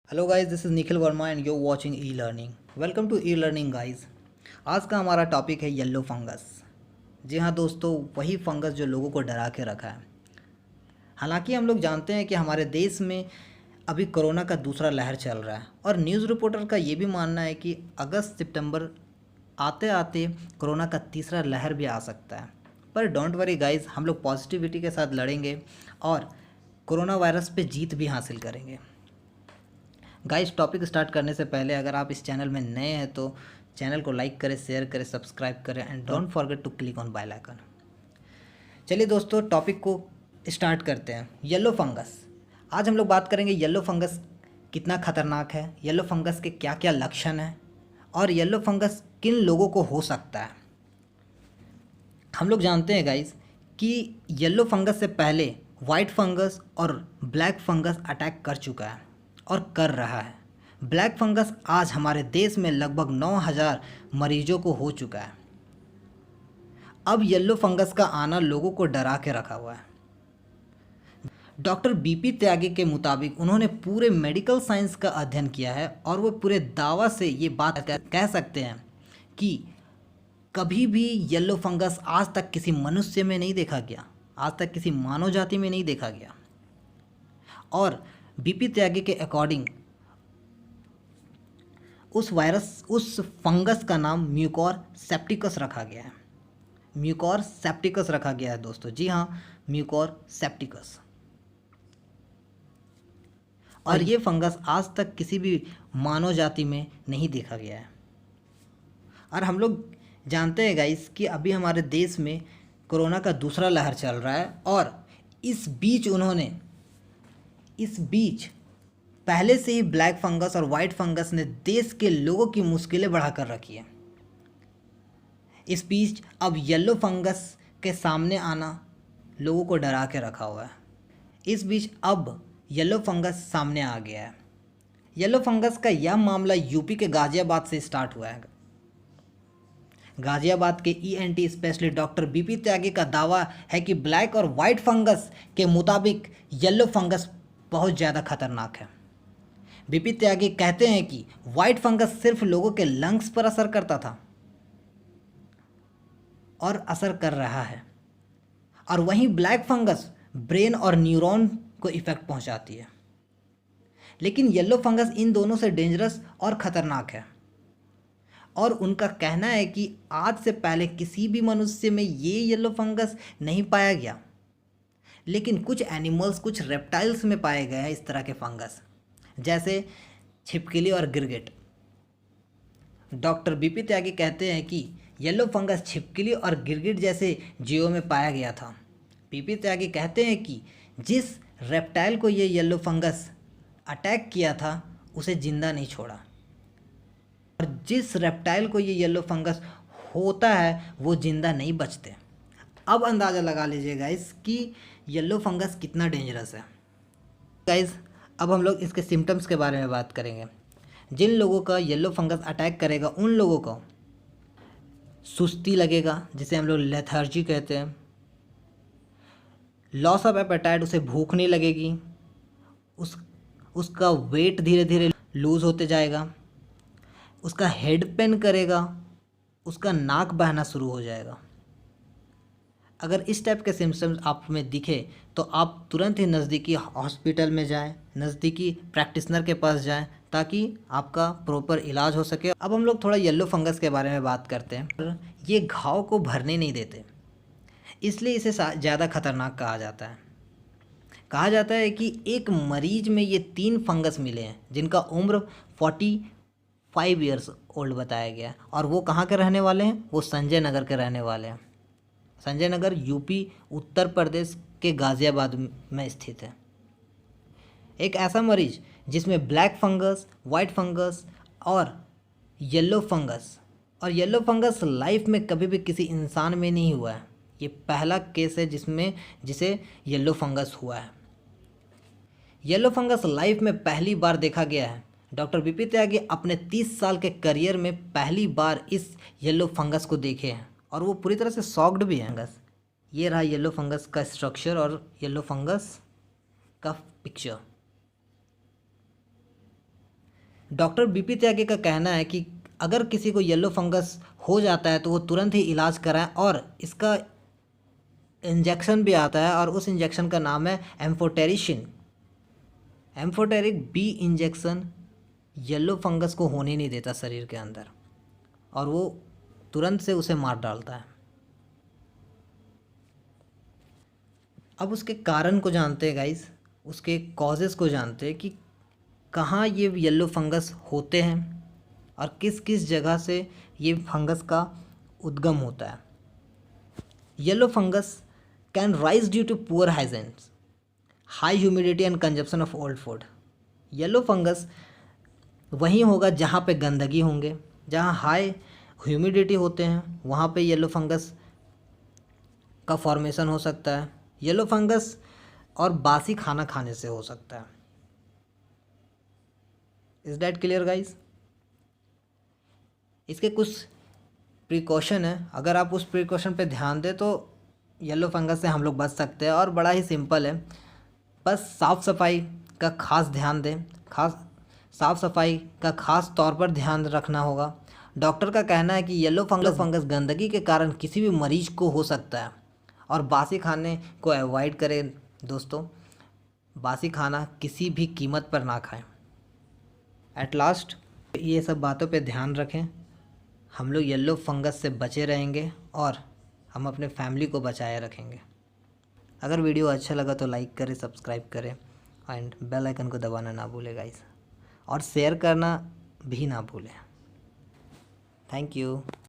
Hello guys, this is Nikhil Verma and you're watching e learning. Welcome to e learning guys. आज का हमारा topic है yellow fungus. जी हाँ दोस्तों, वही फंगस जो लोगों को डरा के रखा है। हालांकि हम लोग जानते हैं कि हमारे देश में अभी कोरोना का दूसरा लहर चल रहा है और न्यूज़ रिपोर्टर का ये भी मानना है कि अगस्त सितंबर आते आते कोरोना का तीसरा लहर भी आ सकता है। पर डोंट वरी गाइस, हम लोग पॉजिटिविटी के साथ लड़ेंगे और कोरोना वायरस पे जीत भी हासिल करेंगे। गाइस, टॉपिक स्टार्ट करने से पहले अगर आप इस चैनल में नए हैं तो चैनल को लाइक करें, शेयर करें, सब्सक्राइब करें and don't forget to click on bell icon. चलिए दोस्तों, टॉपिक को स्टार्ट करते हैं। Yellow fungus. आज हम लोग बात करेंगे येलो फंगस कितना खतरनाक है, येलो फंगस के क्या क्या लक्षण हैं और येलो फंगस किन लोगों को हो सकता है। हम लोग जानते हैं गाइस कि येलो फंगस से पहले वाइट फंगस और ब्लैक फंगस अटैक कर चुका है और कर रहा है। ब्लैक फंगस आज हमारे देश में लगभग 9,000 मरीजों को हो चुका है। अब येलो फंगस का आना लोगों को डरा के रखा हुआ है। डॉक्टर बीपी त्यागी के मुताबिक उन्होंने पूरे मेडिकल साइंस का अध्ययन किया है और वो पूरे दावा से ये बात कह सकते हैं कि कभी भी येलो फंगस आज तक किसी मनुष्य में नहीं देखा गया, आज तक किसी मानव जाति में नहीं देखा गया। और बीपी त्यागी के अकॉर्डिंग उस फंगस का नाम म्यूकोर सेप्टिकस रखा गया है। म्यूकोर सेप्टिकस रखा गया है दोस्तों, जी हाँ, म्यूकोर सेप्टिकस। और ये फंगस आज तक किसी भी मानव जाति में नहीं देखा गया है। और हम लोग जानते हैं गाइस कि अभी हमारे देश में कोरोना का दूसरा लहर चल रहा है और इस बीच पहले से ही ब्लैक फंगस और वाइट फंगस ने देश के लोगों की मुश्किलें बढ़ा कर रखी है। इस बीच अब येलो फंगस के सामने आना लोगों को डरा के रखा हुआ है। इस बीच अब येलो फंगस सामने आ गया है। येलो फंगस का यह मामला यूपी के गाजियाबाद से स्टार्ट हुआ है। गाजियाबाद के ईएनटी स्पेशलिस्ट डॉक्टर बीपी त्यागी का दावा है कि ब्लैक और वाइट फंगस के मुताबिक येलो फंगस बहुत ज़्यादा खतरनाक है। बीपी त्यागी कहते हैं कि वाइट फंगस सिर्फ लोगों के लंग्स पर असर करता था और असर कर रहा है, और वहीं ब्लैक फंगस ब्रेन और न्यूरॉन को इफेक्ट पहुंचाती है। लेकिन येलो फंगस इन दोनों से डेंजरस और ख़तरनाक है। और उनका कहना है कि आज से पहले किसी भी मनुष्य में ये येलो फंगस नहीं पाया गया, लेकिन कुछ एनिमल्स, कुछ रेप्टाइल्स में पाए गए हैं इस तरह के फंगस, जैसे छिपकली और गिरगिट। डॉक्टर बीपी त्यागी कहते हैं कि येलो फंगस छिपकली और गिरगिट जैसे जीवों में पाया गया था। बीपी त्यागी कहते हैं कि जिस रेप्टाइल को ये येलो फंगस अटैक किया था उसे ज़िंदा नहीं छोड़ा, और जिस रेप्टाइल को ये येलो फंगस होता है वो ज़िंदा नहीं बचते। अब अंदाज़ा लगा लीजिए गाइस कि येलो फंगस कितना डेंजरस है। गाइस, अब हम लोग इसके सिम्टम्स के बारे में बात करेंगे। जिन लोगों का येलो फंगस अटैक करेगा उन लोगों को सुस्ती लगेगा, जिसे हम लोग लेथार्जी कहते हैं। लॉस ऑफ एपेटाइट, उसे भूख नहीं लगेगी। उसका वेट धीरे धीरे लूज़ होते जाएगा। उसका हेड पेन करेगा। उसका नाक बहना शुरू हो जाएगा। अगर इस टाइप के सिम्टम्स आप में दिखे तो आप तुरंत ही नज़दीकी हॉस्पिटल में जाएं, नज़दीकी प्रैक्टिशनर के पास जाएं, ताकि आपका प्रॉपर इलाज हो सके। अब हम लोग थोड़ा येलो फंगस के बारे में बात करते हैं। ये घाव को भरने नहीं देते, इसलिए इसे ज़्यादा खतरनाक कहा जाता है। कहा जाता है कि एक मरीज में ये 3 फंगस मिले हैं जिनका उम्र 45 ईयर्स ओल्ड बताया गया, और वो कहाँ के रहने वाले हैं? वो संजय नगर के रहने वाले हैं। संजय नगर यूपी उत्तर प्रदेश के गाज़ियाबाद में स्थित है। एक ऐसा मरीज जिसमें ब्लैक फंगस, वाइट फंगस और येलो फंगस लाइफ में कभी भी किसी इंसान में नहीं हुआ है। ये पहला केस है जिसे येलो फंगस हुआ है। येलो फंगस लाइफ में पहली बार देखा गया है। डॉक्टर बीपी त्यागी अपने 30 साल के करियर में पहली बार इस येलो फंगस को देखे हैं और वो पूरी तरह से शॉक्ड भी हैं। ये रहा येलो फंगस का स्ट्रक्चर और येलो फंगस का पिक्चर। डॉक्टर बीपी त्यागी का कहना है कि अगर किसी को येलो फंगस हो जाता है तो वो तुरंत ही इलाज कराएं, और इसका इंजेक्शन भी आता है और उस इंजेक्शन का नाम है amphotericin. Amphoteric B injection yellow fungus को होने नहीं देता शरीर के अंदर, और वो तुरंत से उसे मार डालता है। अब उसके कारण को जानते हैं गाइस, उसके कॉजेज़ को जानते हैं कि कहाँ ये येलो फंगस होते हैं और किस किस जगह से ये फंगस का उद्गम होता है। Yellow fungus can rise due to poor hygiene, high humidity and consumption of old food. Yellow fungus वहीं होगा जहाँ पे गंदगी होंगे, जहाँ हाई ह्यूमिडिटी होते हैं वहाँ पे येलो फंगस का फॉर्मेशन हो सकता है। येलो फंगस और बासी खाना खाने से हो सकता है। Is that clear guys? इसके कुछ प्रिकॉशन है, अगर आप उस प्रिकॉशन पे ध्यान दें तो येलो फंगस से हम लोग बच सकते हैं, और बड़ा ही सिंपल है। बस साफ़ सफाई का खास ध्यान दें, साफ़ सफाई का खास तौर पर ध्यान रखना होगा। डॉक्टर का कहना है कि येलो फंगस गंदगी के कारण किसी भी मरीज को हो सकता है, और बासी खाने को अवॉइड करें दोस्तों। बासी खाना किसी भी कीमत पर ना खाएं। एट लास्ट ये सब बातों पे ध्यान रखें, हम लोग येलो फंगस से बचे रहेंगे और हम अपने फैमिली को बचाए रखेंगे। अगर वीडियो अच्छा लगा तो लाइक करें, सब्सक्राइब करें एंड बेल आइकन को दबाना ना भूलें गाइस, और शेयर करना भी ना भूलें। Thank you.